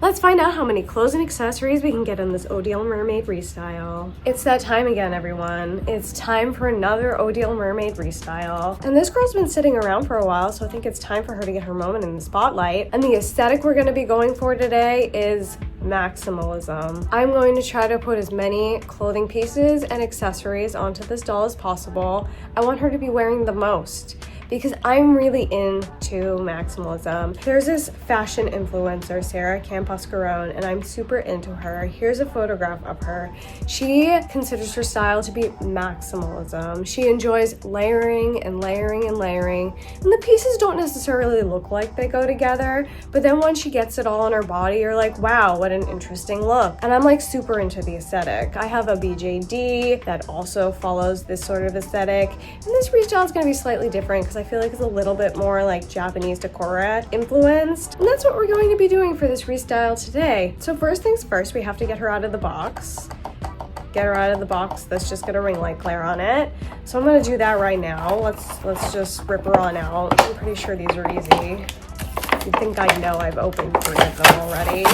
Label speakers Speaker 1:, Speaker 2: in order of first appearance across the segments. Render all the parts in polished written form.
Speaker 1: Let's find out how many clothes and accessories we can get in this Odile Mermaid Restyle. It's that time again, everyone. It's time for another Odile Mermaid Restyle. And this girl's been sitting around for a while, so I think it's time for her to get her moment in the spotlight. And the aesthetic we're gonna be going for today is maximalism. I'm going to try to put as many clothing pieces and accessories onto this doll as possible. I want her to be wearing the most, because I'm really into maximalism. There's this fashion influencer, Sarah Campos-Garone, and I'm super into her. Here's a photograph of her. She considers her style to be maximalism. She enjoys layering and layering and layering, and the pieces don't necessarily look like they go together, but then once she gets it all on her body, you're like, wow, what an interesting look. And I'm like super into the aesthetic. I have a BJD that also follows this sort of aesthetic, and this restyle is gonna be slightly different because I feel like it's a little bit more like Japanese Decora influenced. And that's what we're going to be doing for this restyle today. So first things first, we have to get her out of the box. Get her out of the box that's just got a ring light glare on it. So I'm gonna do that right now. Let's just rip her on out. I'm pretty sure these are easy. You think I know I've opened 3 of them already.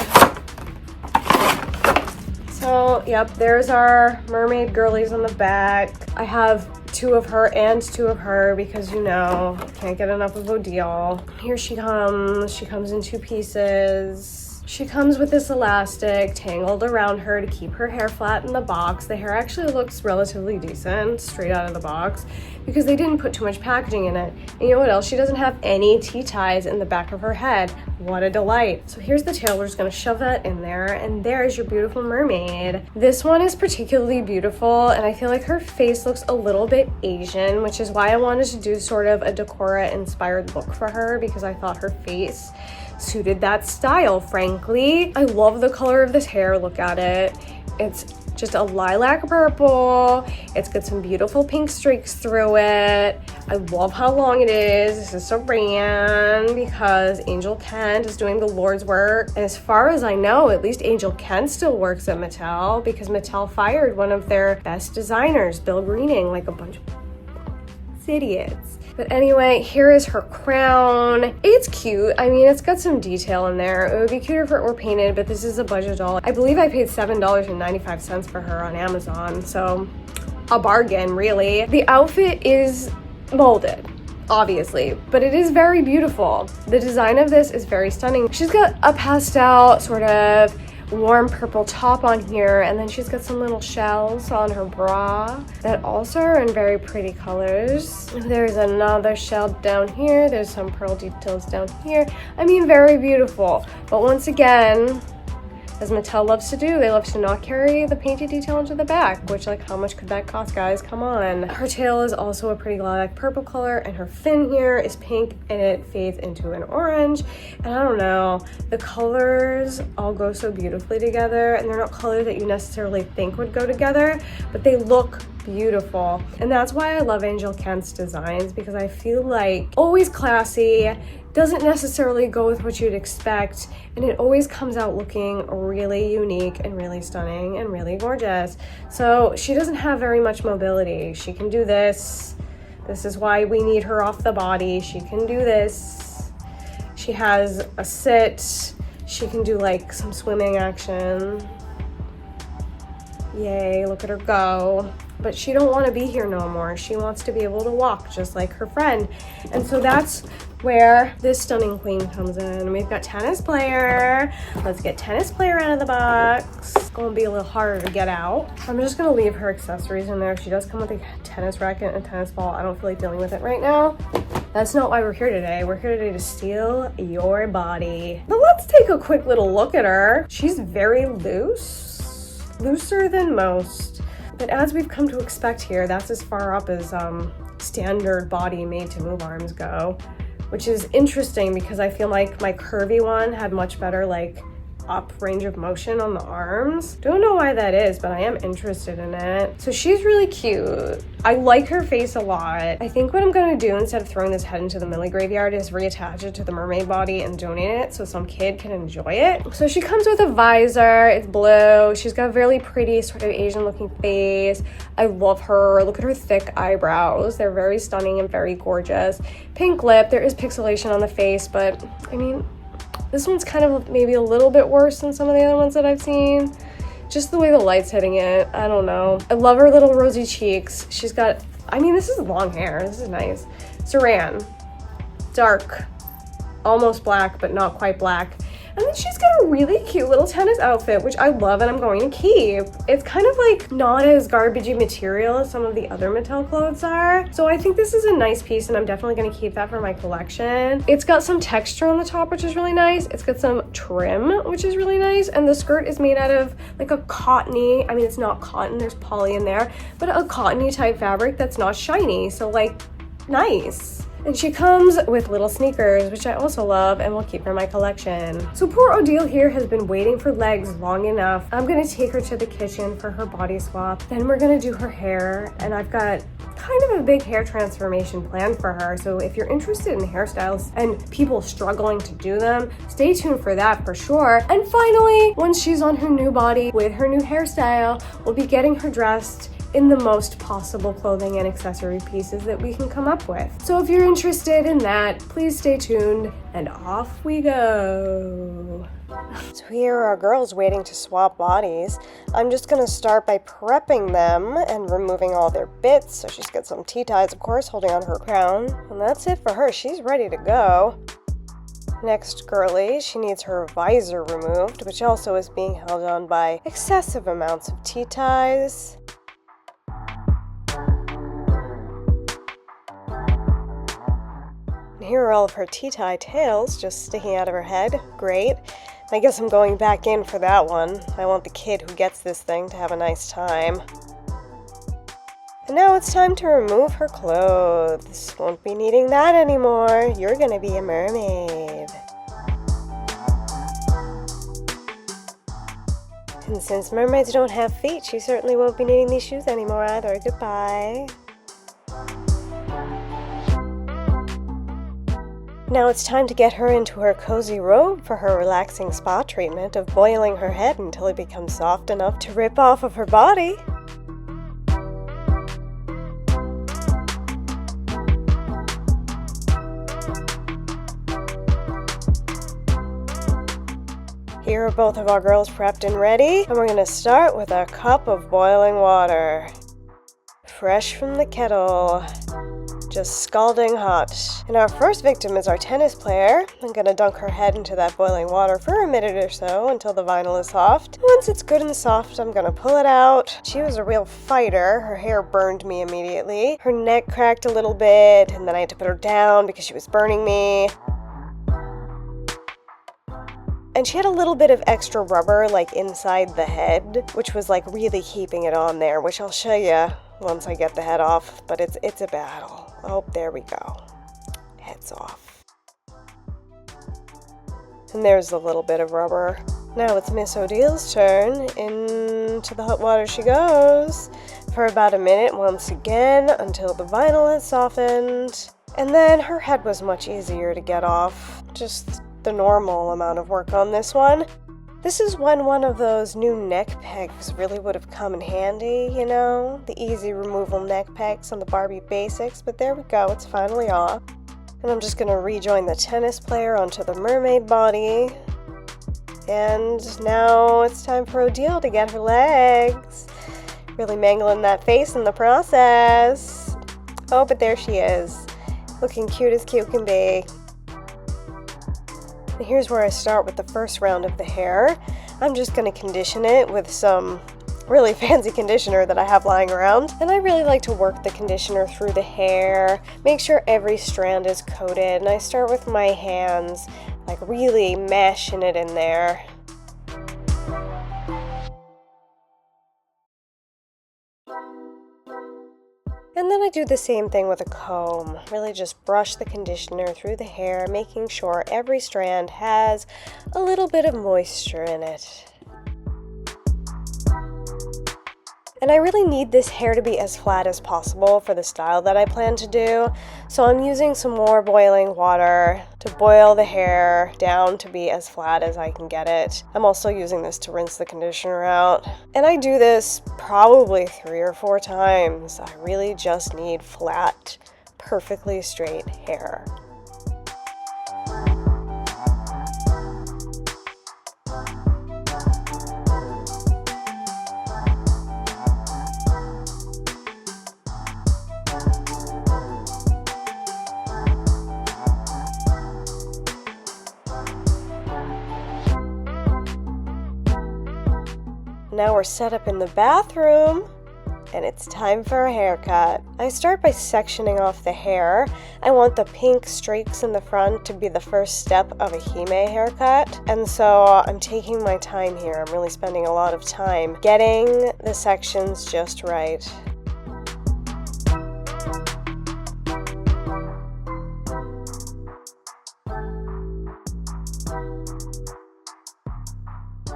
Speaker 1: So, yep, there's our mermaid girlies on the back. I have 2 of her and 2 of her because, you know, can't get enough of Odile. Here she comes. She comes in 2 pieces. She comes with this elastic tangled around her to keep her hair flat in the box. The hair actually looks relatively decent straight out of the box because they didn't put too much packaging in it. And you know what else? She doesn't have any T-ties in the back of her head. What a delight. So here's the tail. We're just gonna shove that in there, and there's your beautiful mermaid. This one is particularly beautiful, and I feel like her face looks a little bit Asian, which is why I wanted to do sort of a Decora inspired look for her, because I thought her face suited that style, frankly. I love the color of this hair. Look at it. It's just a lilac purple. It's got some beautiful pink streaks through it. I love how long it is. This is Saran because Angel Kent is doing the Lord's work. And as far as I know, at least Angel Kent still works at Mattel because Mattel fired one of their best designers, Bill Greening, like a bunch of idiots. But anyway, here is her crown. It's cute. I mean, it's got some detail in there. It would be cuter if it were painted, but this is a budget doll. I believe I paid $7.95 for her on Amazon, so a bargain, really. The outfit is molded, obviously, but it is very beautiful. The design of this is very stunning. She's got a pastel sort of warm purple top on here, and then she's got some little shells on her bra that also are in very pretty colors. There's another shell down here. There's some pearl details down here. I mean, very beautiful. But once again, as Mattel loves to do, they love to not carry the painted detail into the back, which, like, how much could that cost, guys? Come on. Her tail is also a pretty lilac purple color, and her fin here is pink, and it fades into an orange. And I don't know, the colors all go so beautifully together, and they're not colors that you necessarily think would go together, but they look beautiful. And that's why I love Angel Kent's designs, because I feel like always classy, doesn't necessarily go with what you'd expect, and it always comes out looking really unique and really stunning and really gorgeous. So she doesn't have very much mobility. She can do this. This is why we need her off the body. She can do this. She has a sit. She can do like some swimming action. Yay, look at her go. But she don't want to be here no more. She wants to be able to walk just like her friend. And so that's where this stunning queen comes in. We've got Tennis Player. Let's get Tennis Player out of the box. It's gonna be a little harder to get out. I'm just gonna leave her accessories in there. She does come with a tennis racket and a tennis ball. I don't feel like dealing with it right now. That's not why we're here today. We're here today to steal your body. But let's take a quick little look at her. She's very loose, looser than most. But as we've come to expect here, that's as far up as standard body made to move arms go, which is interesting because I feel like my curvy one had much better like up range of motion on the arms. Don't know why that is, but I am interested in it. So she's really cute. I like her face a lot. I think what I'm gonna do instead of throwing this head into the Millie graveyard is reattach it to the mermaid body and donate it so some kid can enjoy it. So she comes with a visor. It's blue. She's got a really pretty sort of Asian looking face. I love her. Look at her thick eyebrows. They're very stunning and very gorgeous. Pink lip. There is pixelation on the face, but I mean, This one's kind of maybe a little bit worse than some of the other ones that I've seen. Just the way the light's hitting it, I don't know. I love her little rosy cheeks. She's got, I mean, this is long hair. This is nice. Saran, dark, almost black, but not quite black. And then she's got a really cute little tennis outfit, which I love and I'm going to keep. It's kind of like not as garbagey material as some of the other Mattel clothes are. So I think this is a nice piece and I'm definitely gonna keep that for my collection. It's got some texture on the top, which is really nice. It's got some trim, which is really nice. And the skirt is made out of like a cottony, I mean, it's not cotton, there's poly in there, but a cottony type fabric that's not shiny. So like, nice. And she comes with little sneakers, which I also love and will keep for my collection. So poor Odile here has been waiting for legs long enough. I'm gonna take her to the kitchen for her body swap. Then we're gonna do her hair, and I've got kind of a big hair transformation planned for her. So if you're interested in hairstyles and people struggling to do them, stay tuned for that for sure. And finally, once she's on her new body with her new hairstyle, we'll be getting her dressed in the most possible clothing and accessory pieces that we can come up with. So if you're interested in that, please stay tuned, and off we go. So here are our girls waiting to swap bodies. I'm just gonna start by prepping them and removing all their bits. So she's got some tea ties, of course, holding on her crown. And that's it for her, she's ready to go. Next girly, she needs her visor removed, which also is being held on by excessive amounts of tea ties. Here are all of her tea tie tails just sticking out of her head. Great. I guess I'm going back in for that one. I want the kid who gets this thing to have a nice time. And now it's time to remove her clothes. Won't be needing that anymore. You're gonna be a mermaid. And since mermaids don't have feet, she certainly won't be needing these shoes anymore either. Goodbye. Now it's time to get her into her cozy robe for her relaxing spa treatment of boiling her head until it becomes soft enough to rip off of her body. Here are both of our girls prepped and ready, and we're going to start with a cup of boiling water. Fresh from the kettle. Just scalding hot. And our first victim is our tennis player. I'm gonna dunk her head into that boiling water for a minute or so until the vinyl is soft. Once it's good and soft, I'm gonna pull it out. She was a real fighter. Her hair burned me immediately. Her neck cracked a little bit, and then I had to put her down because she was burning me. And she had a little bit of extra rubber like inside the head, which was like really keeping it on there, which I'll show you once I get the head off, but it's a battle. Oh, there we go. Head's off. And there's a little bit of rubber. Now it's Miss Odile's turn. Into the hot water she goes for about a minute once again until the vinyl has softened. And then her head was much easier to get off. Just the normal amount of work on this one. This is when one of those new neck pegs really would have come in handy, you know? The easy removal neck pegs on the Barbie basics, but there we go, it's finally off. And I'm just gonna rejoin the tennis player onto the mermaid body. And now it's time for Odile to get her legs. Really mangling that face in the process. Oh, but there she is. Looking cute as cute can be. And here's where I start with the first round of the hair. I'm just going to condition it with some really fancy conditioner that I have lying around. And I really like to work the conditioner through the hair, make sure every strand is coated. And I start with my hands, like really mashing it in there. And then I do the same thing with a comb. Really just brush the conditioner through the hair, making sure every strand has a little bit of moisture in it. And I really need this hair to be as flat as possible for the style that I plan to do. So I'm using some more boiling water to boil the hair down to be as flat as I can get it. I'm also using this to rinse the conditioner out. And I do this probably 3 or 4 times. I really just need flat, perfectly straight hair. Now we're set up in the bathroom, and it's time for a haircut. I start by sectioning off the hair. I want the pink streaks in the front to be the first step of a hime haircut, and so I'm taking my time here. I'm really spending a lot of time getting the sections just right.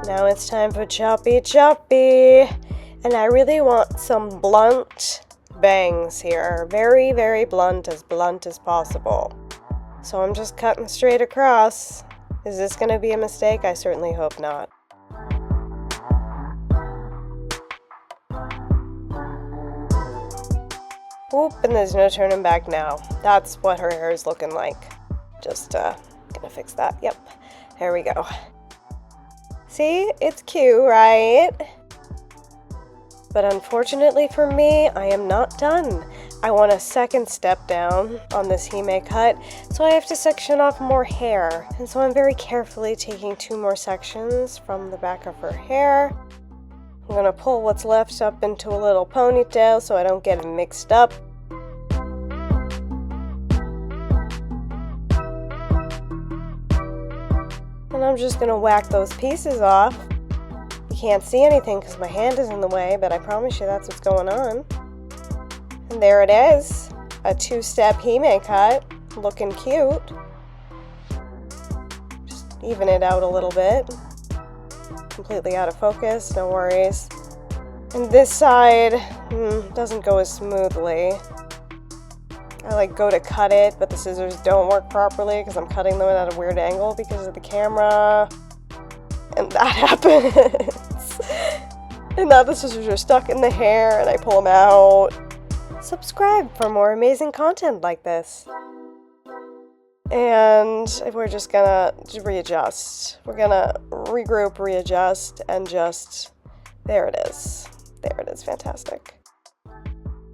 Speaker 1: Now it's time for choppy choppy. And I really want some blunt bangs here. Very, very blunt as possible. So I'm just cutting straight across. Is this going to be a mistake? I certainly hope not. Oop, and there's no turning back now. That's what her hair is looking like. Just gonna fix that. Yep, there we go. See, it's cute, right? But unfortunately for me, I am not done. I want a second step down on this hime cut, so I have to section off more hair. And so I'm very carefully taking 2 more sections from the back of her hair. I'm gonna pull what's left up into a little ponytail so I don't get it mixed up. And I'm just gonna whack those pieces off. Can't see anything because my hand is in the way, but I promise you that's what's going on. And there it is, a 2-step hime cut, looking cute. Just even it out a little bit. Completely out of focus, no worries. And this side doesn't go as smoothly. I go to cut it, but the scissors don't work properly because I'm cutting them at a weird angle because of the camera. And that happens. And now the scissors are stuck in the hair and I pull them out. Subscribe for more amazing content like this. And we're just gonna readjust. We're gonna regroup, readjust, and just, there it is. There it is, fantastic.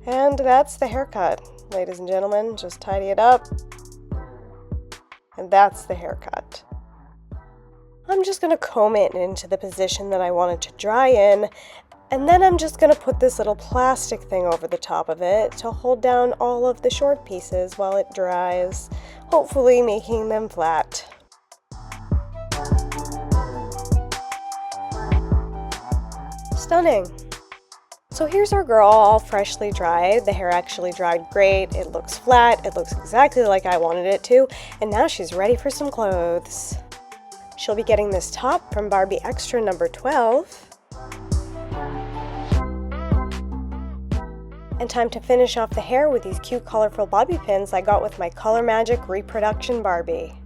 Speaker 1: And that's the haircut, ladies and gentlemen. Just tidy it up. And that's the haircut. I'm just going to comb it into the position that I want it to dry in, and then I'm just going to put this little plastic thing over the top of it to hold down all of the short pieces while it dries, hopefully making them flat. Stunning! So here's our girl all freshly dried. The hair actually dried great, it looks flat, it looks exactly like I wanted it to, and now she's ready for some clothes. She'll be getting this top from Barbie Extra number 12. And time to finish off the hair with these cute colorful bobby pins I got with my Color Magic Reproduction Barbie.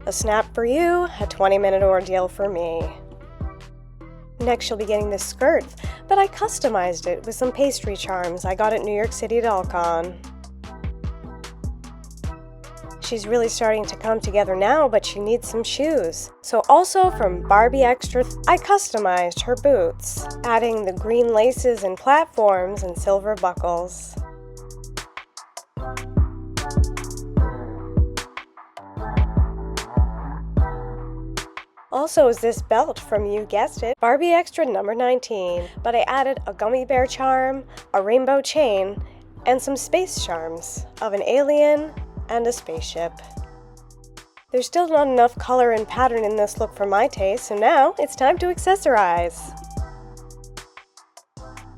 Speaker 1: A snap for you, a 20-minute ordeal for me. Next she'll be getting this skirt, but I customized it with some pastry charms I got at New York City DollCon. She's really starting to come together now, but she needs some shoes. So also from Barbie Extra, I customized her boots, adding the green laces and platforms and silver buckles. Also is this belt from, you guessed it, Barbie Extra number 19, but I added a gummy bear charm, a rainbow chain, and some space charms of an alien and a spaceship. There's still not enough color and pattern in this look for my taste, so now it's time to accessorize.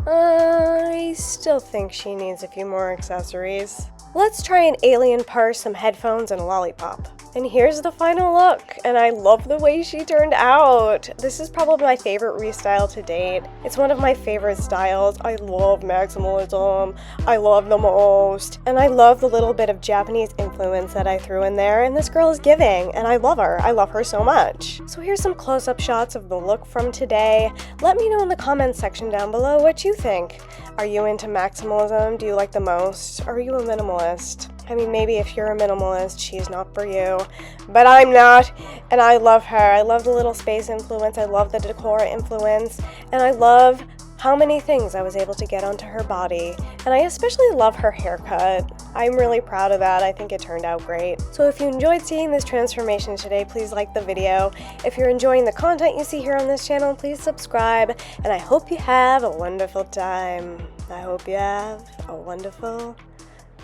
Speaker 1: I still think she needs a few more accessories. Let's try an alien purse, some headphones, and a lollipop. And here's the final look, and I love the way she turned out. This is probably my favorite restyle to date. It's one of my favorite styles. I love maximalism. I love the most. And I love the little bit of Japanese influence that I threw in there, and this girl is giving, and I love her. I love her so much. So here's some close-up shots of the look from today. Let me know in the comments section down below what you think. Are you into maximalism? Do you like the most? Are you a minimalist? I mean, maybe if you're a minimalist, she's not for you. But I'm not, and I love her. I love the little space influence. I love the Decora influence. And I love how many things I was able to get onto her body. And I especially love her haircut. I'm really proud of that. I think it turned out great. So if you enjoyed seeing this transformation today, please like the video. If you're enjoying the content you see here on this channel, please subscribe, and I hope you have a wonderful time. I hope you have a wonderful,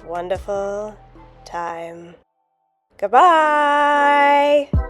Speaker 1: wonderful time. Goodbye!